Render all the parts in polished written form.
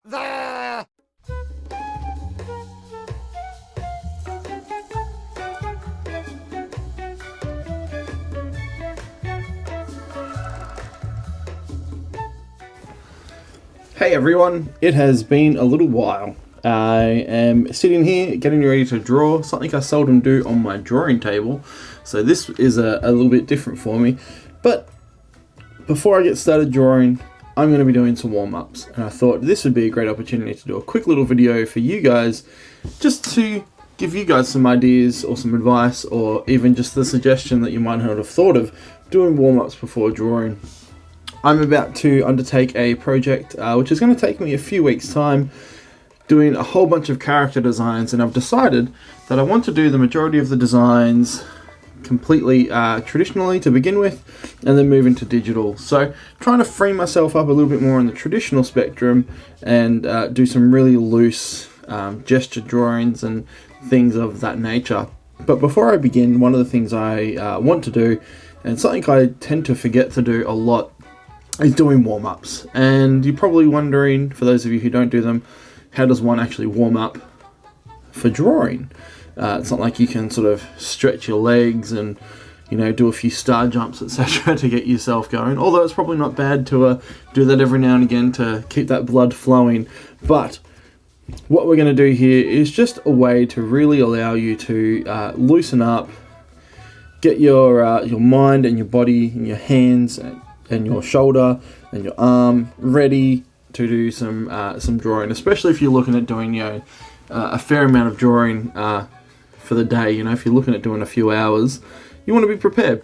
There! Hey everyone, it has been a little while. I am sitting here getting ready to draw, something I seldom do on my drawing table, so this is a little bit different for me. But before I get started drawing, I'm going to be doing some warm-ups, and I thought this would be a great opportunity to do a quick little video for you guys, just to give you guys some ideas or some advice, or even just the suggestion that you might not have thought of doing warm-ups before drawing. I'm about to undertake a project which is going to take me a few weeks' time, doing a whole bunch of character designs, and I've decided that I want to do the majority of the designs completely traditionally to begin with, and then move into digital. So trying to free myself up a little bit more on the traditional spectrum and do some really loose gesture drawings and things of that nature. But before I begin, one of the things I want to do, and something I tend to forget to do a lot, is doing warm-ups. And you're probably wondering, for those of you who don't do them, how does one actually warm up for drawing? It's not like you can sort of stretch your legs and, you know, do a few star jumps, etc. to get yourself going. Although it's probably not bad to do that every now and again to keep that blood flowing. But what we're going to do here is just a way to really allow you to loosen up, get your mind and your body and your hands and your shoulder and your arm ready to do some drawing, especially if you're looking at doing a fair amount of drawing for the day. You know, if you're looking at doing a few hours, you want to be prepared.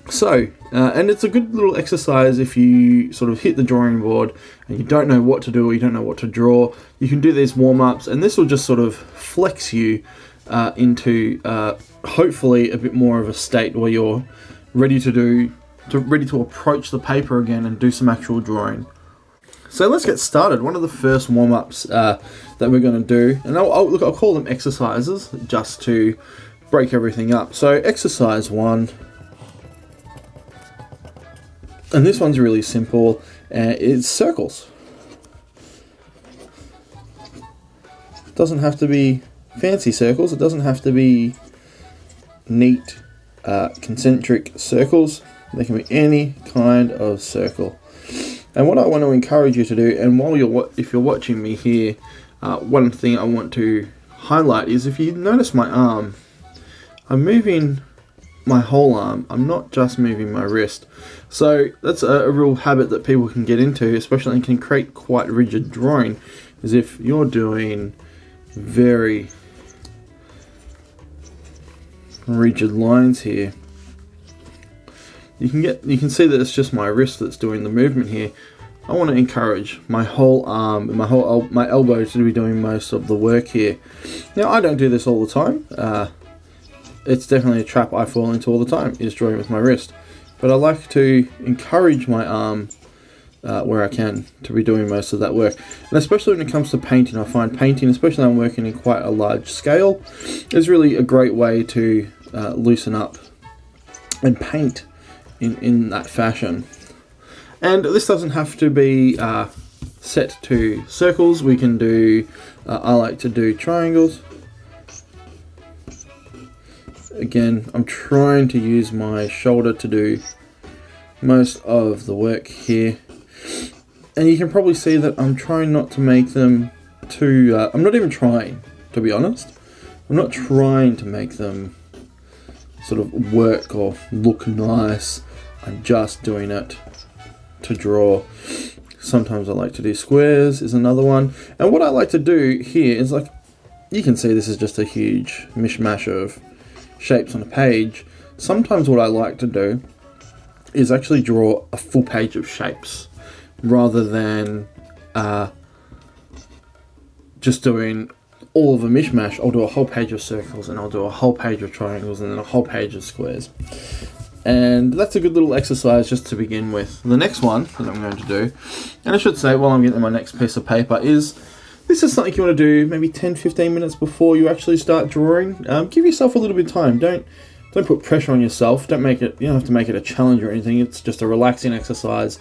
So, and it's a good little exercise if you sort of hit the drawing board and you don't know what to do or you don't know what to draw. You can do these warm-ups, and this will just sort of flex you into hopefully a bit more of a state where you're ready to approach the paper again and do some actual drawing. So let's get started. One of the first warm-ups that we're going to do, and I'll call them exercises just to break everything up. So exercise 1, and this one's really simple, it's circles. It doesn't have to be fancy circles, it doesn't have to be neat concentric circles. They can be any kind of circle. And what I want to encourage you to do, and if you're watching me here, one thing I want to highlight is, if you notice my arm, I'm moving my whole arm. I'm not just moving my wrist. So that's a real habit that people can get into, especially, and can create quite rigid drawing, is if you're doing very rigid lines here. You can see that it's just my wrist that's doing the movement here. I want to encourage my whole arm and my elbow to be doing most of the work here. Now, I don't do this all the time. It's definitely a trap I fall into all the time, is drawing with my wrist. But I like to encourage my arm where I can to be doing most of that work. And especially when it comes to painting, I find painting, especially when I'm working in quite a large scale, is really a great way to loosen up and paint in that fashion. And this doesn't have to be set to circles. We can do, I like to do triangles. Again, I'm trying to use my shoulder to do most of the work here. And you can probably see that I'm trying not to make them too, I'm not even trying, to be honest. I'm not trying to make them sort of work or look nice. I'm just doing it to draw. Sometimes I like to do squares, is another one. And what I like to do here is, like, you can see this is just a huge mishmash of shapes on a page. Sometimes what I like to do is actually draw a full page of shapes, rather than just doing all of a mishmash. I'll do a whole page of circles, and I'll do a whole page of triangles, and then a whole page of squares. And that's a good little exercise just to begin with. The next one that I'm going to do, and I should say while I'm getting my next piece of paper, is this is something you want to do maybe 10-15 minutes before you actually start drawing. Give yourself a little bit of time. Don't put pressure on yourself. Don't make it, you don't have to make it a challenge or anything. It's just a relaxing exercise.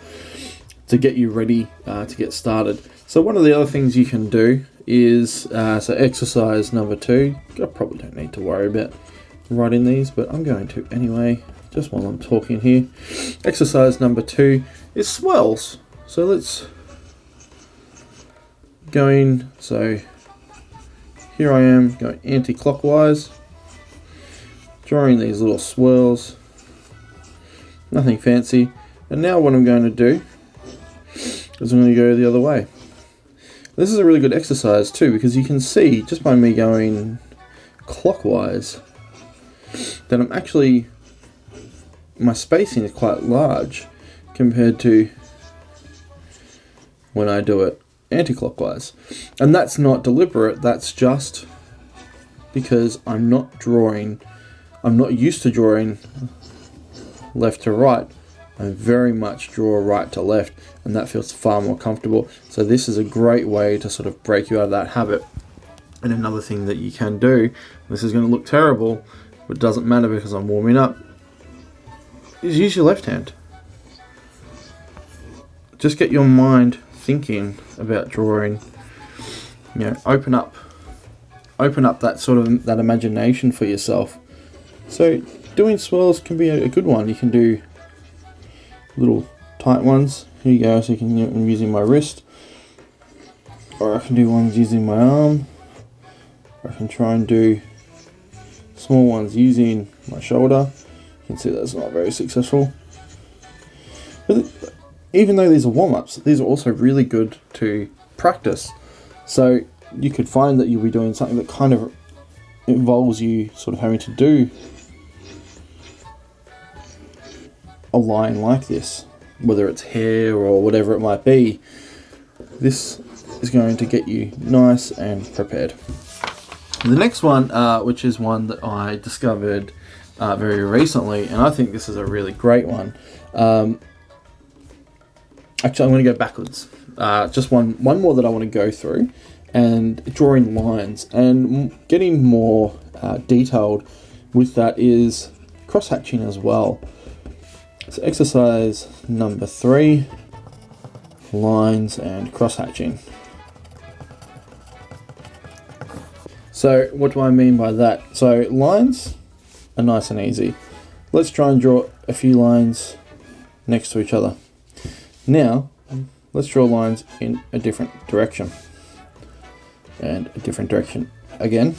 to get you ready to get started. So one of the other things you can do is, so exercise number 2, I probably don't need to worry about writing these, but I'm going to anyway, just while I'm talking here. Exercise number 2 is swirls. So let's go in, so here I am going anti-clockwise, drawing these little swirls, nothing fancy. And now what I'm going to do is I'm going to go the other way. This is a really good exercise too, because you can see just by me going clockwise that I'm actually, my spacing is quite large compared to when I do it anti-clockwise. And that's not deliberate, that's just because I'm not used to drawing left to right. I very much draw right to left, and that feels far more comfortable. So this is a great way to sort of break you out of that habit. And another thing that you can do, this is going to look terrible, but it doesn't matter because I'm warming up, is use your left hand. Just get your mind thinking about drawing. You know, open up that sort of that imagination for yourself. So doing swirls can be a good one. You can do little tight ones. Here you go. So you can, I'm using my wrist, or I can do ones using my arm. Or I can try and do small ones using my shoulder. You can see that's not very successful. But even though these are warm-ups, these are also really good to practice. So you could find that you'll be doing something that kind of involves you sort of having to do a line like this, whether it's hair or whatever it might be. This is going to get you nice and prepared. The next one, which is one that I discovered very recently, and I think this is a really great one. Actually, I'm going to go backwards. Just one more that I want to go through, and drawing lines and getting more detailed with that is cross-hatching as well. So exercise number 3, lines and cross-hatching. So what do I mean by that? So lines are nice and easy. Let's try and draw a few lines next to each other. Now, let's draw lines in a different direction. And a different direction again.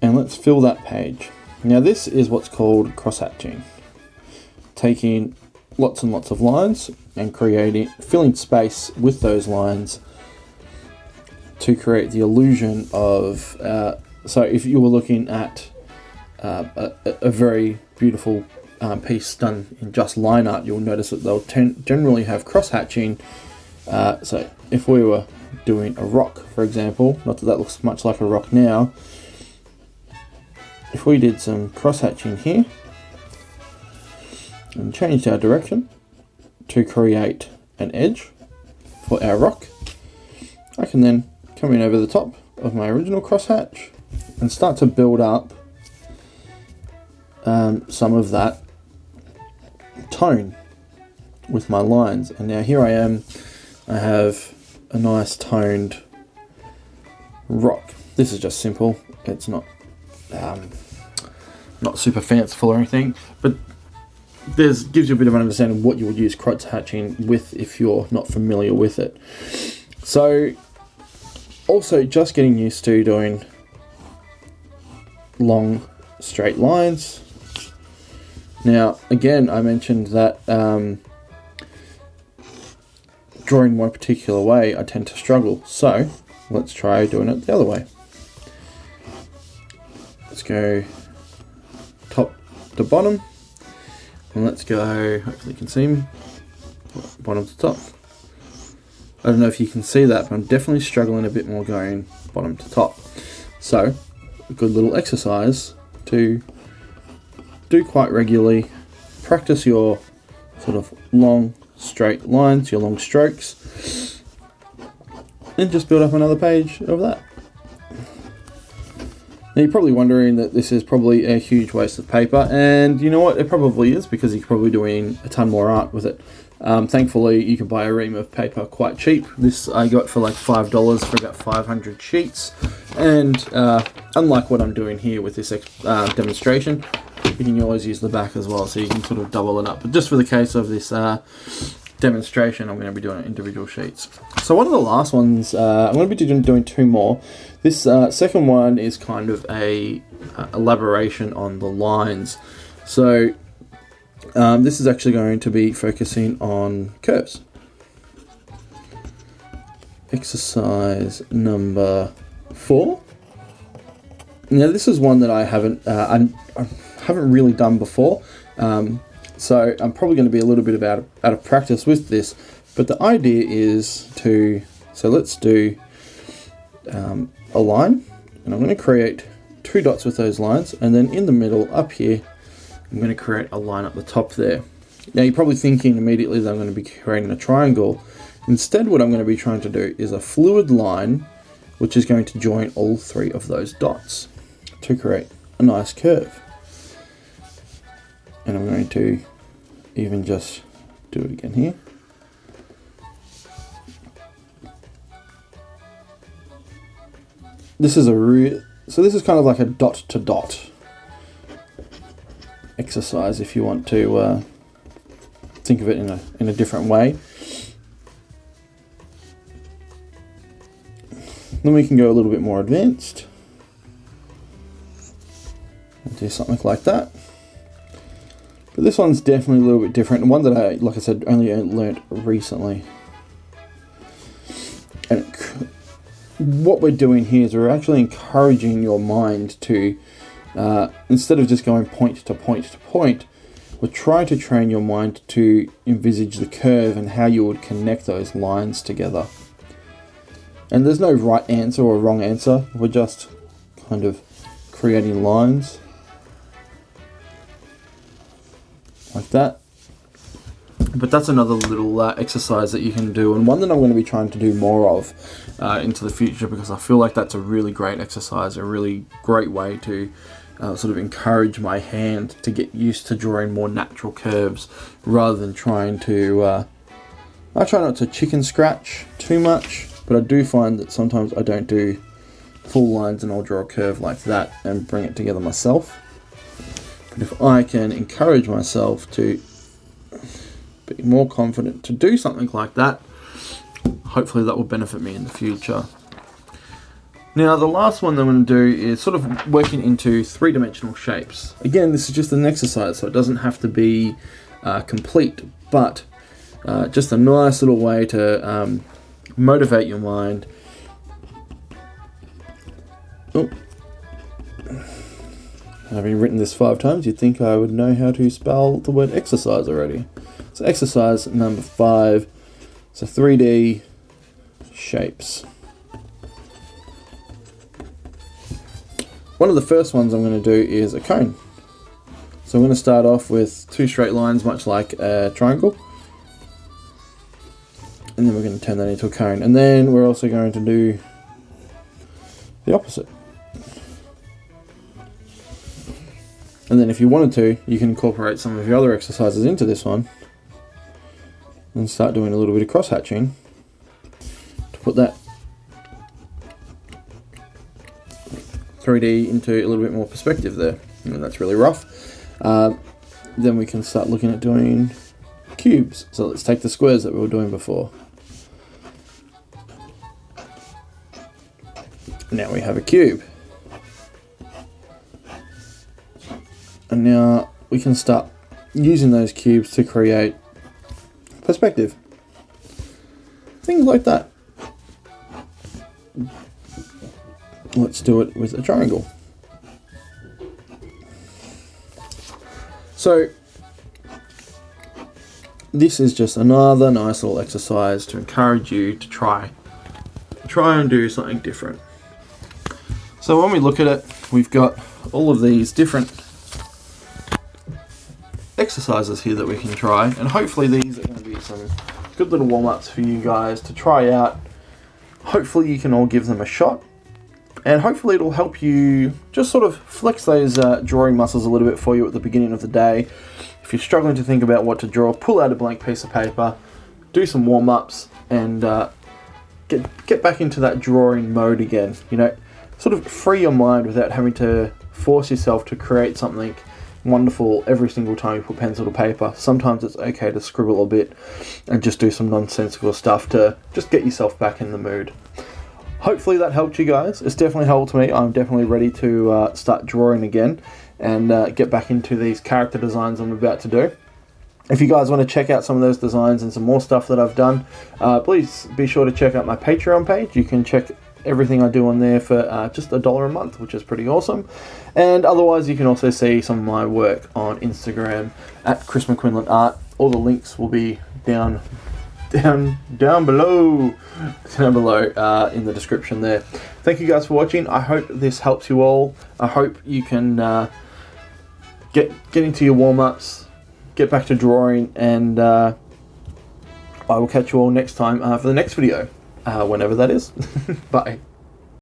And let's fill that page. Now this is what's called cross-hatching. Taking lots and lots of lines and filling space with those lines to create the illusion of, so if you were looking at a very beautiful piece done in just line art, you'll notice that they'll generally have cross-hatching. So if we were doing a rock, for example, not that looks much like a rock now, if we did some cross-hatching here and changed our direction to create an edge for our rock, I can then come in over the top of my original crosshatch and start to build up some of that tone with my lines. And now here I am, I have a nice toned rock. This is just simple, it's not super fanciful or anything, but gives you a bit of an understanding of what you would use cross-hatching with if you're not familiar with it. So also just getting used to doing long straight lines. Now again, I mentioned that drawing one particular way I tend to struggle, so let's try doing it the other way. Let's go top to bottom, and let's go, hopefully you can see me, bottom to top. I don't know if you can see that, but I'm definitely struggling a bit more going bottom to top. So, a good little exercise to do quite regularly. Practice your sort of long straight lines, your long strokes, and just build up another page of that. Now you're probably wondering that this is probably a huge waste of paper, and you know what, it probably is, because you're probably doing a ton more art with it. Thankfully, you can buy a ream of paper quite cheap. This I got for like $5 for about 500 sheets. And unlike what I'm doing here with this demonstration, you can always use the back as well, so you can sort of double it up. But just for the case of this demonstration, I'm going to be doing individual sheets. So one of the last ones, I'm going to be doing two more. This second one is kind of a elaboration on the lines. So this is actually going to be focusing on curves. Exercise number 4. Now this is one that I haven't really done before, so I'm probably going to be a little bit out of practice with this. But the idea is so let's do a line, and I'm going to create 2 dots with those lines, and then in the middle up here I'm going to create a line up the top there. Now you're probably thinking immediately that I'm going to be creating a triangle. Instead, what I'm going to be trying to do is a fluid line which is going to join all 3 of those dots to create a nice curve. And I'm going to even just do it again here. This is so this is kind of like a dot to dot exercise, if you want to think of it in a different way. Then we can go a little bit more advanced and do something like that. But this one's definitely a little bit different, and one that I, like I said, only learnt recently. And what we're doing here is we're actually encouraging your mind to, instead of just going point to point to point, we're trying to train your mind to envisage the curve and how you would connect those lines together. And there's no right answer or wrong answer, we're just kind of creating lines like that. But that's another little exercise that you can do, and one that I'm going to be trying to do more of into the future, because I feel like that's a really great exercise, a really great way to sort of encourage my hand to get used to drawing more natural curves rather than trying to I try not to chicken scratch too much, but I do find that sometimes I don't do full lines and I'll draw a curve like that and bring it together myself. But if I can encourage myself to be more confident to do something like that, hopefully that will benefit me in the future. Now the last one that I'm going to do is sort of working into 3-dimensional shapes. Again, this is just an exercise, so it doesn't have to be complete, but just a nice little way to motivate your mind. Oh. Having written this 5 times, you'd think I would know how to spell the word exercise already. So exercise number 5, so 3D shapes. One of the first ones I'm going to do is a cone. So I'm going to start off with 2 straight lines, much like a triangle. And then we're going to turn that into a cone. And then we're also going to do the opposite. And then if you wanted to, you can incorporate some of your other exercises into this one and start doing a little bit of cross-hatching to put that 3D into a little bit more perspective there. And that's really rough. Then we can start looking at doing cubes. So let's take the squares that we were doing before. Now we have a cube. And now we can start using those cubes to create perspective. Things like that. Let's do it with a triangle. So this is just another nice little exercise to encourage you to try and do something different. So when we look at it, we've got all of these different exercises here that we can try, and hopefully these are going to be some good little warm-ups for you guys to try out. Hopefully you can all give them a shot. And hopefully it'll help you just sort of flex those drawing muscles a little bit for you at the beginning of the day. If you're struggling to think about what to draw, pull out a blank piece of paper, do some warm-ups, and get back into that drawing mode again. You know, sort of free your mind without having to force yourself to create something wonderful every single time you put pencil to paper. Sometimes it's okay to scribble a bit and just do some nonsensical stuff to just get yourself back in the mood. Hopefully that helped you guys. It's definitely helped me. I'm definitely ready to start drawing again and get back into these character designs I'm about to do. If you guys want to check out some of those designs and some more stuff that I've done, please be sure to check out my Patreon page. You can check everything I do on there for just $1 a month, which is pretty awesome. And otherwise, you can also see some of my work on Instagram at Chris McQuinlan Art. All the links will be down below in the description there. Thank you guys for watching. I hope this helps you all. I hope you can get into your warm-ups, get back to drawing, and I will catch you all next time for the next video, whenever that is. Bye.